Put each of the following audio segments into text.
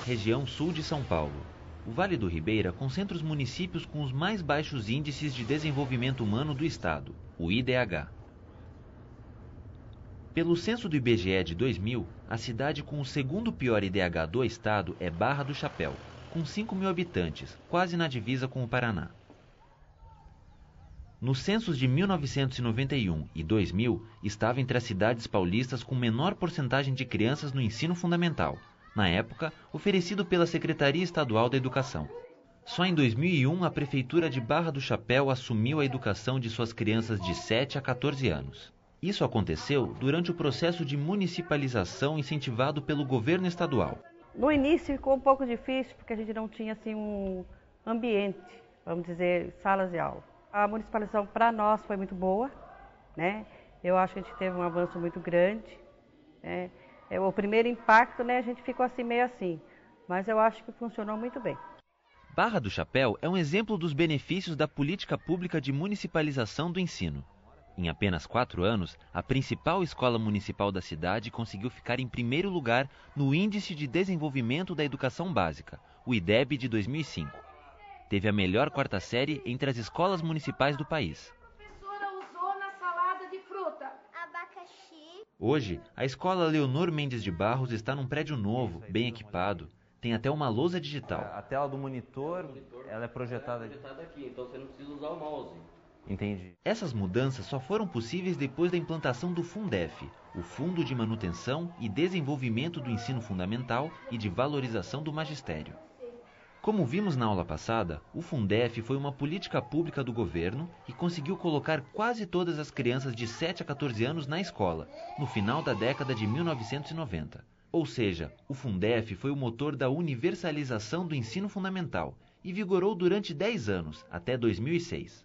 região sul de São Paulo. O Vale do Ribeira concentra os municípios com os mais baixos índices de desenvolvimento humano do estado, o IDH. Pelo censo do IBGE de 2000, a cidade com o segundo pior IDH do estado é Barra do Chapéu, com 5.000 habitantes, quase na divisa com o Paraná. Nos censos de 1991 e 2000, estava entre as cidades paulistas com menor porcentagem de crianças no ensino fundamental, na época, oferecido pela Secretaria Estadual da Educação. Só em 2001, a Prefeitura de Barra do Chapéu assumiu a educação de suas crianças de 7 a 14 anos. Isso aconteceu durante o processo de municipalização incentivado pelo governo estadual. No início ficou um pouco difícil, porque a gente não tinha assim, um ambiente, vamos dizer, salas de aula. A municipalização para nós foi muito boa, né? Eu acho que a gente teve um avanço muito grande, né? O primeiro impacto, né, a gente ficou assim meio assim, mas eu acho que funcionou muito bem. Barra do Chapéu é um exemplo dos benefícios da política pública de municipalização do ensino. Em apenas 4 anos, a principal escola municipal da cidade conseguiu ficar em primeiro lugar no Índice de Desenvolvimento da Educação Básica, o IDEB de 2005. Teve a melhor quarta série entre as escolas municipais do país. A professora usou na salada de fruta abacaxi. Hoje, a escola Leonor Mendes de Barros está num prédio novo, bem equipado. Tem até uma lousa digital. A tela do monitor, ela é projetada aqui, então você não precisa usar o mouse. Entendi. Essas mudanças só foram possíveis depois da implantação do Fundef, o Fundo de Manutenção e Desenvolvimento do Ensino Fundamental e de Valorização do Magistério. Como vimos na aula passada, o Fundef foi uma política pública do governo e conseguiu colocar quase todas as crianças de 7 a 14 anos na escola, no final da década de 1990. Ou seja, o Fundef foi o motor da universalização do ensino fundamental e vigorou durante 10 anos, até 2006.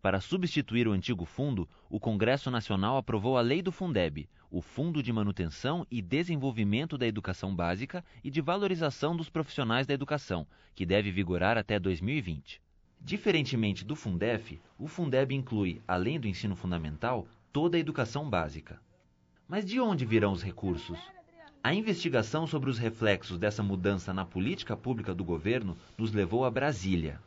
Para substituir o antigo fundo, o Congresso Nacional aprovou a Lei do Fundeb, o Fundo de Manutenção e Desenvolvimento da Educação Básica e de Valorização dos Profissionais da Educação, que deve vigorar até 2020. Diferentemente do Fundef, o Fundeb inclui, além do ensino fundamental, toda a educação básica. Mas de onde virão os recursos? A investigação sobre os reflexos dessa mudança na política pública do governo nos levou a Brasília.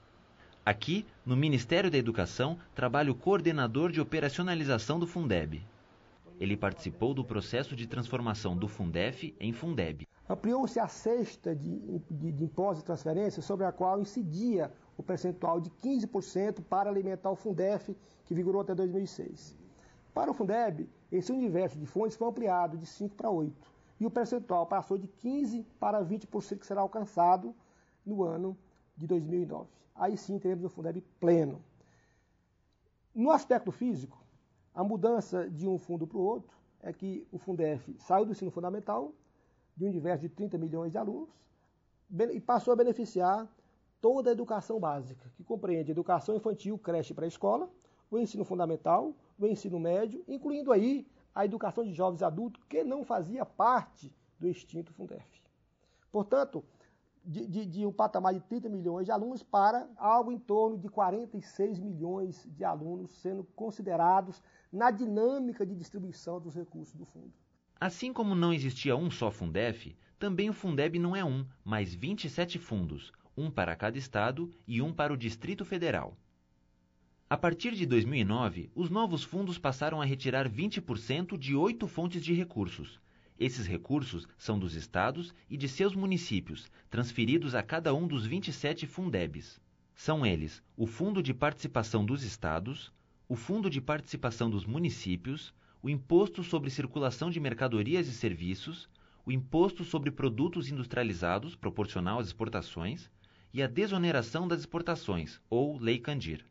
Aqui, no Ministério da Educação, trabalha o coordenador de operacionalização do Fundeb. Ele participou do processo de transformação do Fundef em Fundeb. Ampliou-se a cesta de impostos e transferências sobre a qual incidia o percentual de 15% para alimentar o Fundef, que vigorou até 2006. Para o Fundeb, esse universo de fontes foi ampliado de 5 para 8, e o percentual passou de 15% para 20% que será alcançado no ano de 2009. Aí sim teremos o Fundeb pleno. No aspecto físico, a mudança de um fundo para o outro é que o Fundef saiu do ensino fundamental, de um universo de 30 milhões de alunos, e passou a beneficiar toda a educação básica, que compreende educação infantil, creche e pré-escola, o ensino fundamental, o ensino médio, incluindo aí a educação de jovens e adultos, que não fazia parte do extinto Fundef. Portanto, de um patamar de 30 milhões de alunos para algo em torno de 46 milhões de alunos sendo considerados na dinâmica de distribuição dos recursos do fundo. Assim como não existia um só Fundef, também o Fundeb não é um, mas 27 fundos, um para cada estado e um para o Distrito Federal. A partir de 2009, os novos fundos passaram a retirar 20% de 8 fontes de recursos. Esses recursos são dos estados e de seus municípios, transferidos a cada um dos 27 Fundebs. São eles o Fundo de Participação dos Estados, o Fundo de Participação dos Municípios, o Imposto sobre Circulação de Mercadorias e Serviços, o Imposto sobre Produtos Industrializados, proporcional às exportações, e a Desoneração das Exportações, ou Lei Candir.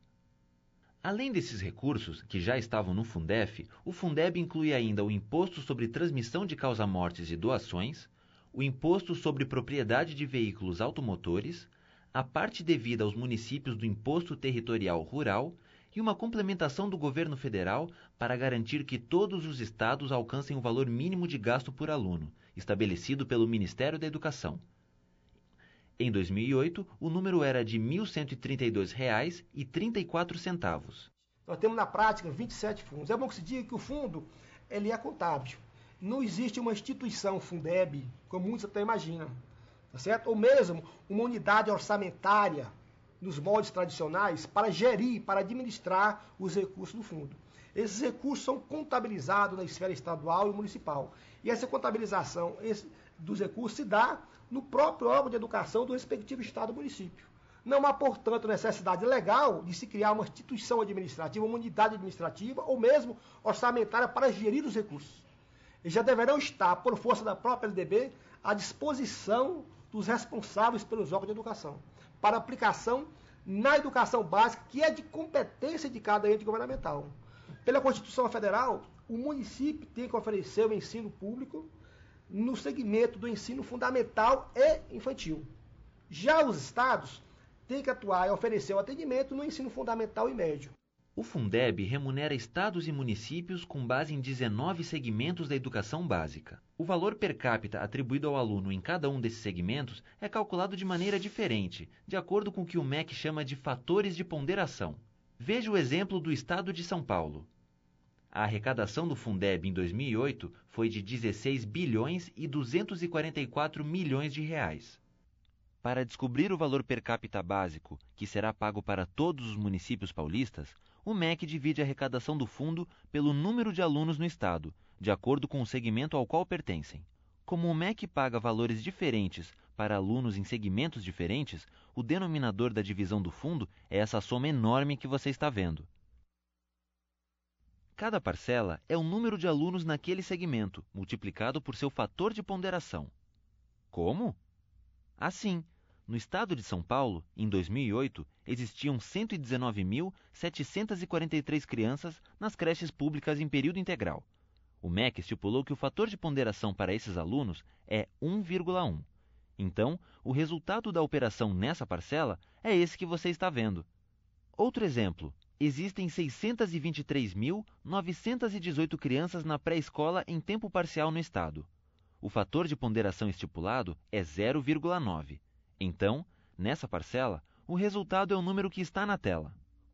Além desses recursos, que já estavam no Fundef, o Fundeb inclui ainda o Imposto sobre Transmissão de Causa-Mortes e Doações, o Imposto sobre Propriedade de Veículos Automotores, a parte devida aos municípios do Imposto Territorial Rural e uma complementação do governo federal para garantir que todos os estados alcancem o valor mínimo de gasto por aluno, estabelecido pelo Ministério da Educação. Em 2008, o número era de R$ 1.132,34. Nós temos na prática 27 fundos. É bom que se diga que o fundo ele é contábil. Não existe uma instituição Fundeb, como muitos até imaginam. tá certo? Ou mesmo uma unidade orçamentária nos moldes tradicionais para gerir, para administrar os recursos do fundo. Esses recursos são contabilizados na esfera estadual e municipal. E essa contabilização dos recursos se dá no próprio órgão de educação do respectivo estado ou município. Não há, portanto, necessidade legal de se criar uma instituição administrativa, uma unidade administrativa ou mesmo orçamentária para gerir os recursos. Eles já deverão estar, por força da própria LDB, à disposição dos responsáveis pelos órgãos de educação, para aplicação na educação básica, que é de competência de cada ente governamental. Pela Constituição Federal, o município tem que oferecer o ensino público no segmento do ensino fundamental e infantil. Já os estados têm que atuar e oferecer o atendimento no ensino fundamental e médio. O Fundeb remunera estados e municípios com base em 19 segmentos da educação básica. O valor per capita atribuído ao aluno em cada um desses segmentos é calculado de maneira diferente, de acordo com o que o MEC chama de fatores de ponderação. Veja o exemplo do estado de São Paulo. A arrecadação do Fundeb em 2008 foi de 16 bilhões e 244 milhões de reais. Para descobrir o valor per capita básico, que será pago para todos os municípios paulistas, o MEC divide a arrecadação do fundo pelo número de alunos no estado, de acordo com o segmento ao qual pertencem. Como o MEC paga valores diferentes para alunos em segmentos diferentes, o denominador da divisão do fundo é essa soma enorme que você está vendo. Cada parcela é o número de alunos naquele segmento, multiplicado por seu fator de ponderação. Como? Assim, no estado de São Paulo, em 2008, existiam 119.743 crianças nas creches públicas em período integral. O MEC estipulou que o fator de ponderação para esses alunos é 1,1. Então, o resultado da operação nessa parcela é esse que você está vendo. Outro exemplo. Existem 623.918 crianças na pré-escola em tempo parcial no estado. O fator de ponderação estipulado é 0,9. Então, nessa parcela, o resultado é o número que está na tela.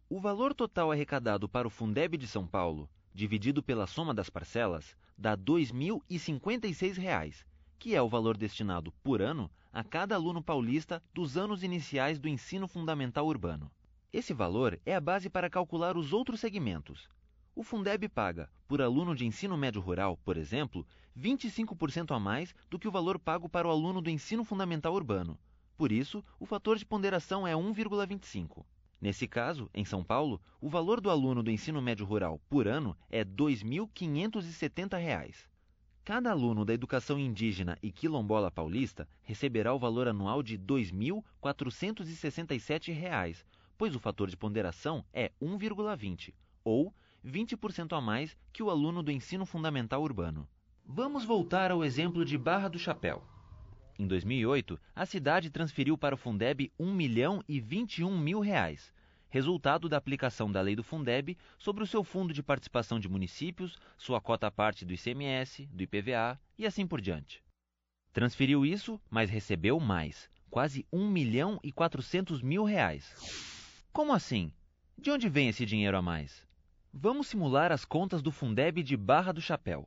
O valor total arrecadado para o Fundeb de São Paulo, dividido pela soma das parcelas, dá R$ 2.056, que é o valor destinado por ano a cada aluno paulista dos anos iniciais do ensino fundamental urbano. Esse valor é a base para calcular os outros segmentos. O Fundeb paga, por aluno de ensino médio rural, por exemplo, 25% a mais do que o valor pago para o aluno do ensino fundamental urbano. Por isso, o fator de ponderação é 1,25. Nesse caso, em São Paulo, o valor do aluno do ensino médio rural por ano é R$ 2.570. Cada aluno da educação indígena e quilombola paulista receberá o valor anual de R$ 2.467, pois o fator de ponderação é 1,20, ou 20% a mais que o aluno do ensino fundamental urbano. Vamos voltar ao exemplo de Barra do Chapéu. Em 2008, a cidade transferiu para o Fundeb R$ 1.021.000, resultado da aplicação da lei do Fundeb sobre o seu fundo de participação de municípios, sua cota parte do ICMS, do IPVA e assim por diante. Transferiu isso, mas recebeu mais, quase R$ 1.400.000. Como assim? De onde vem esse dinheiro a mais? Vamos simular as contas do Fundeb de Barra do Chapéu.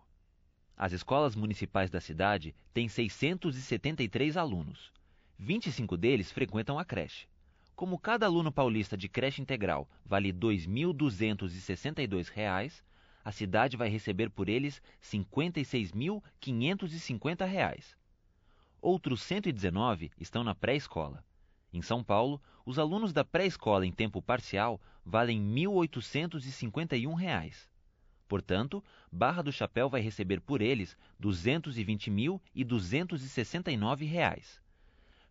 As escolas municipais da cidade têm 673 alunos. 25 deles frequentam a creche. Como cada aluno paulista de creche integral vale R$ 2.262, a cidade vai receber por eles R$ 56.550. Outros 119 estão na pré-escola. Em São Paulo, os alunos da pré-escola em tempo parcial valem R$ 1.851. Portanto, Barra do Chapéu vai receber por eles R$ 220.269.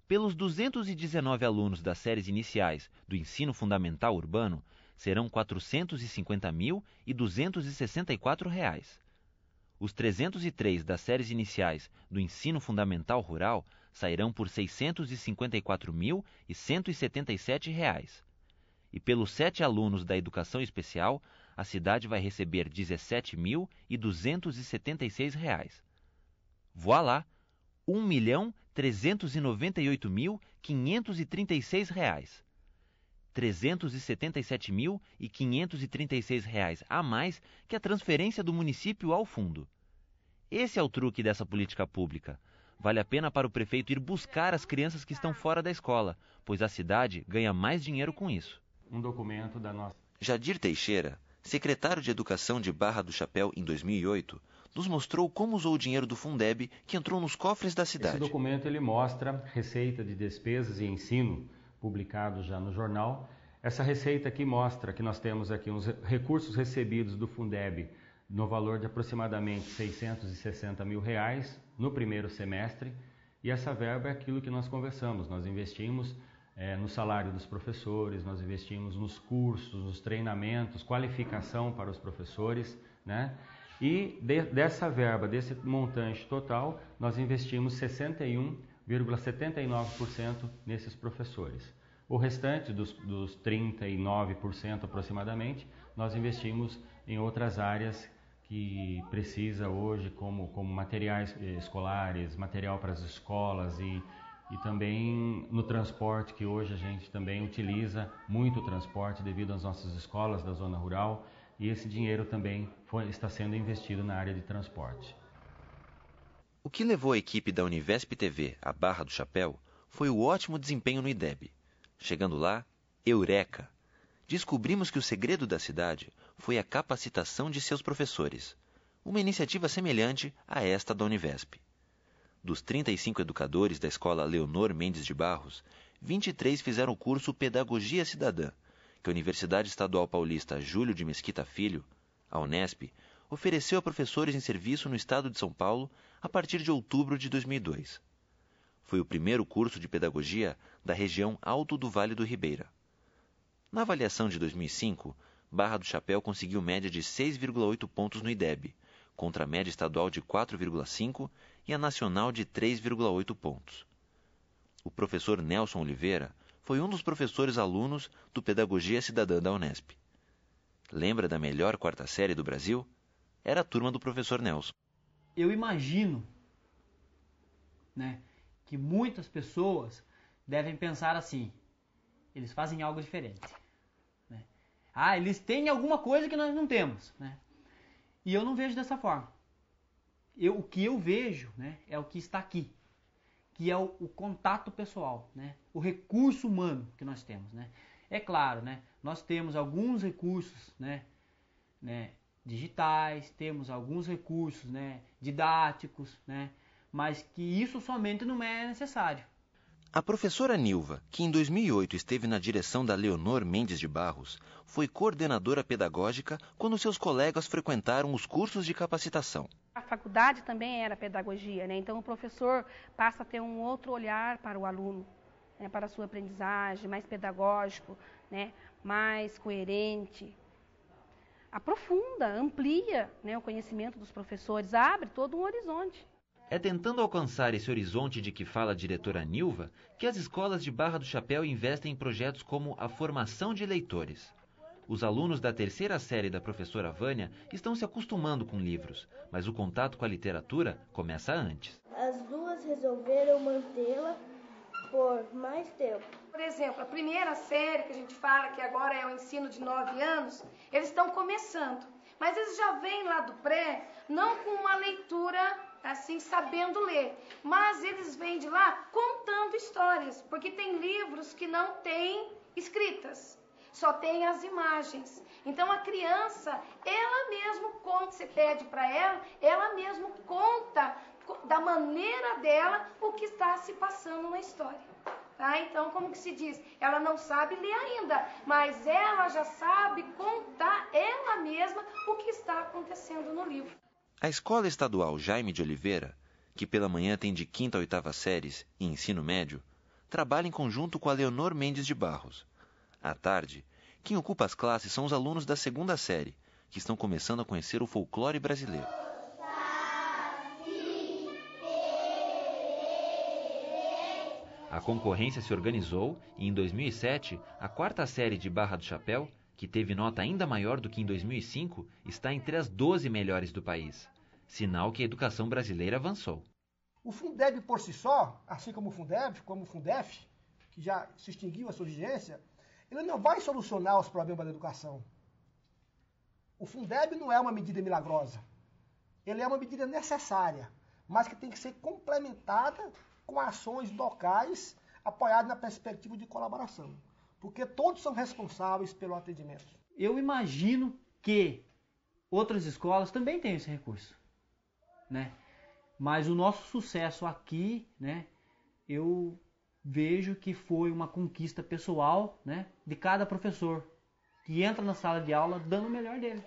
Pelos 219 alunos das séries iniciais do ensino fundamental urbano, serão R$ 450.264. Os 303 das séries iniciais do ensino fundamental rural sairão por R$ 654.177. E pelos 7 alunos da educação especial, a cidade vai receber R$ 17.276. Voilá! R$ 1.398.536. R$ 377.536 a mais que a transferência do município ao fundo. Esse é o truque dessa política pública. Vale a pena para o prefeito ir buscar as crianças que estão fora da escola, pois a cidade ganha mais dinheiro com isso. Um documento da nossa... Jadir Teixeira, secretário de Educação de Barra do Chapéu em 2008, nos mostrou como usou o dinheiro do Fundeb que entrou nos cofres da cidade. Esse documento ele mostra receita de despesas e ensino, publicado já no jornal. Essa receita aqui mostra que nós temos aqui uns recursos recebidos do Fundeb no valor de aproximadamente R$660 mil no primeiro semestre, e essa verba é aquilo que nós conversamos. Nós investimos no salário dos professores, nós investimos nos cursos, nos treinamentos, qualificação para os professores, né? E dessa verba, desse montante total, nós investimos 61,79% nesses professores. O restante dos 39% aproximadamente, nós investimos em outras áreas que precisa hoje, como materiais escolares, material para as escolas e também no transporte, que hoje a gente também utiliza muito o transporte devido às nossas escolas da zona rural, e esse dinheiro também está sendo investido na área de transporte. O que levou a equipe da Univesp TV à Barra do Chapéu foi o ótimo desempenho no IDEB. Chegando lá, eureka! Descobrimos que o segredo da cidade foi a capacitação de seus professores, uma iniciativa semelhante a esta da Univesp. Dos 35 educadores da escola Leonor Mendes de Barros, 23 fizeram o curso Pedagogia Cidadã, que a Universidade Estadual Paulista Júlio de Mesquita Filho, a Unesp, ofereceu a professores em serviço no estado de São Paulo a partir de outubro de 2002. Foi o primeiro curso de pedagogia da região Alto do Vale do Ribeira. Na avaliação de 2005, Barra do Chapéu conseguiu média de 6,8 pontos no IDEB, contra a média estadual de 4,5 e a nacional de 3,8 pontos. O professor Nelson Oliveira foi um dos professores alunos do Pedagogia Cidadã da Unesp. Lembra da melhor quarta série do Brasil? Era a turma do professor Nelson. Eu imagino, né, que muitas pessoas devem pensar assim: eles fazem algo diferente. Né? Ah, eles têm alguma coisa que nós não temos. Né? E eu não vejo dessa forma. O que eu vejo, né, é o que está aqui, que é o contato pessoal, né? O recurso humano que nós temos. Né? É claro, né, nós temos alguns recursos, né, digitais, temos alguns recursos, né, didáticos, né, mas que isso somente não é necessário. A professora Nilva, que em 2008 esteve na direção da Leonor Mendes de Barros, foi coordenadora pedagógica quando seus colegas frequentaram os cursos de capacitação. A faculdade também era pedagogia, né? Então o professor passa a ter um outro olhar para o aluno, né? Para a sua aprendizagem, mais pedagógico, né? Mais coerente. Aprofunda, amplia, né, o conhecimento dos professores, abre todo um horizonte. É tentando alcançar esse horizonte de que fala a diretora Nilva que as escolas de Barra do Chapéu investem em projetos como a formação de leitores. Os alunos da terceira série da professora Vânia estão se acostumando com livros, mas o contato com a literatura começa antes. As duas resolveram mantê-la por mais tempo. Por exemplo, a primeira série que a gente fala, que agora é o ensino de 9 anos, eles estão começando. Mas eles já vêm lá do pré, não com uma leitura assim, sabendo ler, mas eles vêm de lá contando histórias, porque tem livros que não têm escritas, só tem as imagens. Então a criança, ela mesma conta, você pede para ela mesma conta da maneira dela o que está se passando na história. Tá? Então, como que se diz? Ela não sabe ler ainda, mas ela já sabe contar ela mesma o que está acontecendo no livro. A Escola Estadual Jaime de Oliveira, que pela manhã tem de 5ª a 8ª séries e ensino médio, trabalha em conjunto com a Leonor Mendes de Barros. À tarde, quem ocupa as classes são os alunos da 2ª série, que estão começando a conhecer o folclore brasileiro. A concorrência se organizou e, em 2007, a 4ª série de Barra do Chapéu, que teve nota ainda maior do que em 2005, está entre as 12 melhores do país. Sinal que a educação brasileira avançou. O Fundeb por si só, assim como o Fundeb, como o Fundef, que já se extinguiu a sua vigência, ele não vai solucionar os problemas da educação. O Fundeb não é uma medida milagrosa. Ele é uma medida necessária, mas que tem que ser complementada com ações locais apoiadas na perspectiva de colaboração, porque todos são responsáveis pelo atendimento. Eu imagino que outras escolas também têm esse recurso, né? Mas o nosso sucesso aqui, né, eu vejo que foi uma conquista pessoal, né, de cada professor que entra na sala de aula dando o melhor dele.